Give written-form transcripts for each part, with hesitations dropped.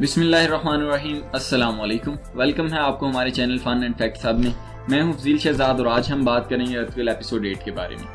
बिस्मिल्लाहिर्रहमानिर्रहीम। अस्सलाम वालेकुम। वेलकम है आपको हमारे channel fun and facts hub में। मैं हूं फजील शहजाद और आज हम बात करेंगे अतुल एपिसोड 8 के बारे में।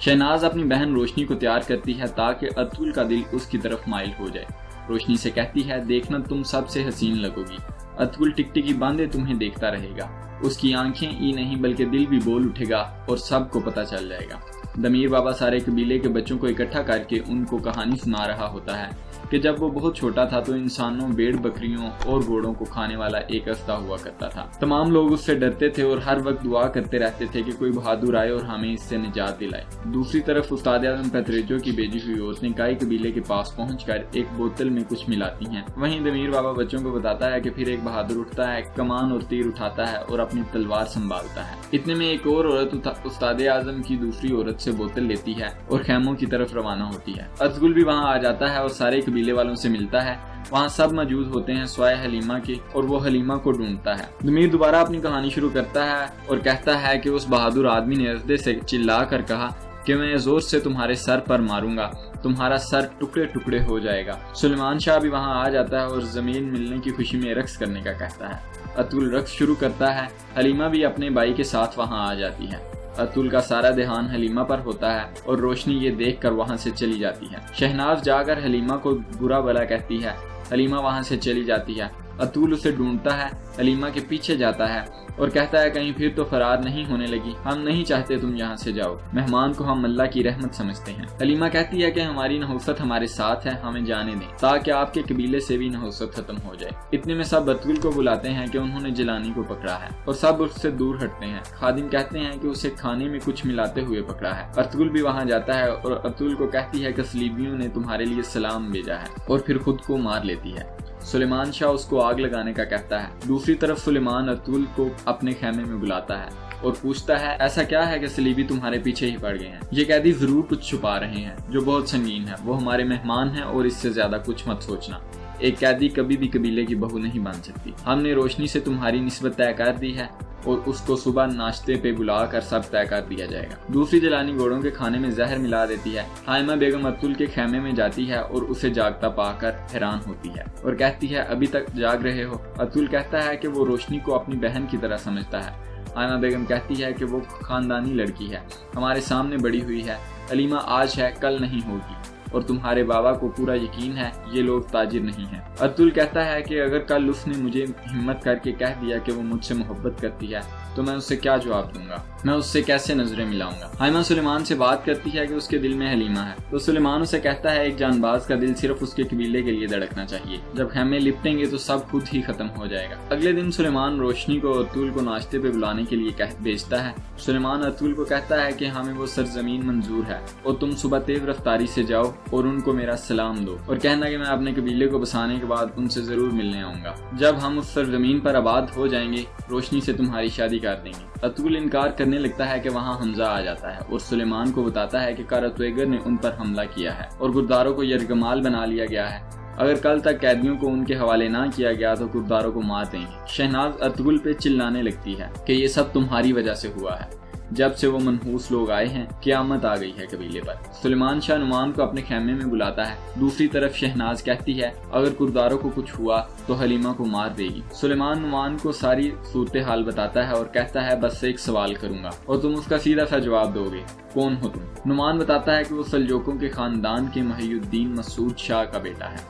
शहनाज अपनी बहन रोशनी को तैयार करती है ताकि अतुल का दिल उसकी तरफ माइल हो जाए। रोशनी से कहती है, देखना तुम सबसे हसीन लगोगी। अतुल टिकटिकी बांधे तुम्हें देखता रहेगा। उसकी आंखें ही नहीं बल्कि दिल भी बोल उठेगा और सबको पता चल जाएगा। दमीर बाबा सारे कबीले के बच्चों को इकट्ठा करके उनको कहानी सुना रहा होता है कि जब वो बहुत छोटा था तो इंसानों, भेड़ बकरियों और घोड़ों को खाने वाला एक अस्ता हुआ करता था। तमाम लोग उससे डरते थे और हर वक्त दुआ करते रहते थे कि कोई बहादुर आए और हमें इससे निजात दिलाए। दूसरी तरफ उस्ताद आज़म पैतरेजो की भेजी हुई औरतें काई कबीले के पास पहुंचकर एक बोतल में कुछ मिलाती हैं। वहीं दमीर बाबा बच्चों को बताता है कि फिर एक बहादुर उठता है, कमान और तीर उठाता है और अपनी तलवार संभालता है। इतने में एक और औरत उस्ताद आज़म की दूसरी औरत से बोतल लेती है और खैमों की तरफ रवाना होती है। अतुल भी वहाँ आ जाता है और सारे कबीले वालों से मिलता है। वहाँ सब मौजूद होते हैं स्वाय हलीमा के और वो हलीमा को ढूंढता है। दमीर दोबारा अपनी कहानी शुरू करता है और कहता है कि उस बहादुर आदमी ने असदे से चिल्ला कर कहा कि मैं जोर से तुम्हारे सर पर मारूंगा, तुम्हारा सर टुकड़े टुकड़े हो जाएगा। सुलेमान शाह भी वहाँ आ जाता है और जमीन मिलने की खुशी में रक्स करने का कहता है। अतुल रक्स शुरू करता है। हलीमा भी अपने भाई के साथ वहाँ आ जाती है। अतुल का सारा ध्यान हलीमा पर होता है और रोशनी ये देखकर वहाँ से चली जाती है। शहनाज जाकर हलीमा को बुरा भला कहती है। हलीमा वहाँ से चली जाती है। अतुल उसे ढूंढता है, हलीमा के पीछे जाता है और कहता है कहीं फिर तो फरार नहीं होने लगी। हम नहीं चाहते तुम यहाँ से जाओ। मेहमान को हम अल्लाह की रहमत समझते हैं। हलीमा कहती है कि हमारी नहुसत हमारे साथ है, हमें जाने दें ताकि आपके कबीले से भी नहुसत खत्म हो जाए। इतने में सब अतुल को बुलाते हैं कि उन्होंने जिलानी को पकड़ा है और सब उससे दूर हटते हैं। खादिम कहते हैं कि उसे खाने में कुछ मिलाते हुए पकड़ा है। अतुल भी वहाँ जाता है और अतुल को कहती है कि सलीबियों ने तुम्हारे लिए सलाम भेजा है और फिर खुद को मार लेती है। सुलेमान शाह उसको आग लगाने का कहता है। दूसरी तरफ सुलेमान अतुल को अपने खेमे में बुलाता है और पूछता है ऐसा क्या है कि सलीबी तुम्हारे पीछे ही पड़ गए हैं। ये कैदी जरूर कुछ छुपा रहे हैं जो बहुत संगीन है। वो हमारे मेहमान हैं और इससे ज्यादा कुछ मत सोचना। एक कैदी कभी भी कबीले की बहू नहीं बन सकती। हमने रोशनी से तुम्हारी निस्बत तय कर दी है और उसको सुबह नाश्ते पे बुलाकर सब तय कर दिया जाएगा। दूसरी जलानी घोड़ों के खाने में जहर मिला देती है। हाइमा बेगम अतुल के खेमे में जाती है और उसे जागता पाकर हैरान होती है और कहती है अभी तक जाग रहे हो। अतुल कहता है कि वो रोशनी को अपनी बहन की तरह समझता है। हाइमा बेगम कहती है कि वो खानदानी लड़की है, हमारे सामने बड़ी हुई है। हलीमा आज है कल नहीं होगी और तुम्हारे बाबा को पूरा यकीन है ये लोग ताजिर नहीं हैं। अतुल कहता है कि अगर कल उसने मुझे हिम्मत करके कह दिया कि वो मुझसे मोहब्बत करती है तो मैं उससे क्या जवाब दूंगा, मैं उससे कैसे नजरें मिलाऊंगा। हाइमा सुलेमान से बात करती है कि उसके दिल में हलीमा है तो सुलेमान उसे कहता है एक जानबाज का दिल सिर्फ उसके कबीले के लिए धड़कना चाहिए। जब खेमे लिपटेंगे तो सब खुद ही खत्म हो जाएगा। अगले दिन सुलेमान रोशनी को अतुल को नाश्ते पे बुलाने के लिए भेजता है। सुलेमान अतुल को कहता है कि हमें वो सरजमीन मंजूर है और तुम सुबह तेज रफ्तारी से जाओ और उनको मेरा सलाम दो और कहना कि मैं अपने कबीले को बसाने के बाद उनसे जरूर मिलने आऊंगा। जब हम उस सरजमीन पर आबाद हो जाएंगे रोशनी से तुम्हारी शादी कर देंगे। अतुल इनकार करने लगता है कि वहाँ हमजा आ जाता है और सुलेमान को बताता है कि कारतवेगर ने उन पर हमला किया है और गुरदारों को यरगमाल बना लिया गया है। अगर कल तक कैदियों को उनके हवाले ना किया गया तो गुरदारों को मार देंगे। शहनाज अतुल पे चिल्लाने लगती है कि ये सब तुम्हारी वजह से हुआ है। जब से वो मनहूस लोग आए हैं क़यामत आ गई है कबीले पर। सुलेमान शाह नुमान को अपने खेमे में बुलाता है। दूसरी तरफ शहनाज कहती है अगर कुर्दारों को कुछ हुआ तो हलीमा को मार देगी। सुलेमान नुमान को सारी सूरत हाल बताता है और कहता है बस एक सवाल करूंगा और तुम उसका सीधा सा जवाब दोगे, कौन हो तुम। नुमान बताता है कि वो सल्जोकों के खानदान के महियुद्दीन मसूद शाह का बेटा है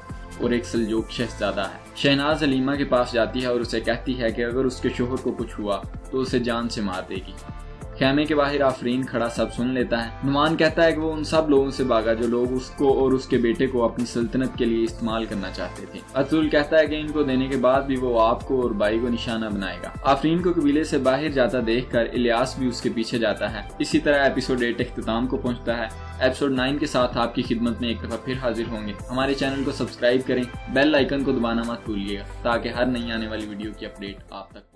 और एक सल्जोक शहजादा है। शहनाज हलीमा के पास जाती है और उसे कहती है कि अगर उसके शोहर को कुछ हुआ तो उसे जान से मार देगी। खेमे के बाहर आफरीन खड़ा सब सुन लेता है। नुमान कहता है कि वो उन सब लोगों से भागा जो लोग उसको और उसके बेटे को अपनी सल्तनत के लिए इस्तेमाल करना चाहते थे। अतुल कहता है कि इनको देने के बाद भी वो आपको और भाई को निशाना बनाएगा। आफरीन को कबीले से बाहर जाता देखकर इलियास भी उसके पीछे जाता है। इसी तरह एपिसोड 8 इख्तिताम को पहुंचता है। एपिसोड 9 के साथ आपकी खिदमत में एक दफा फिर हाजिर होंगे। हमारे चैनल को सब्सक्राइब करें, बेल आइकन को दबाना मत भूलिएगा ताकि हर नई आने वाली वीडियो की अपडेट आप तक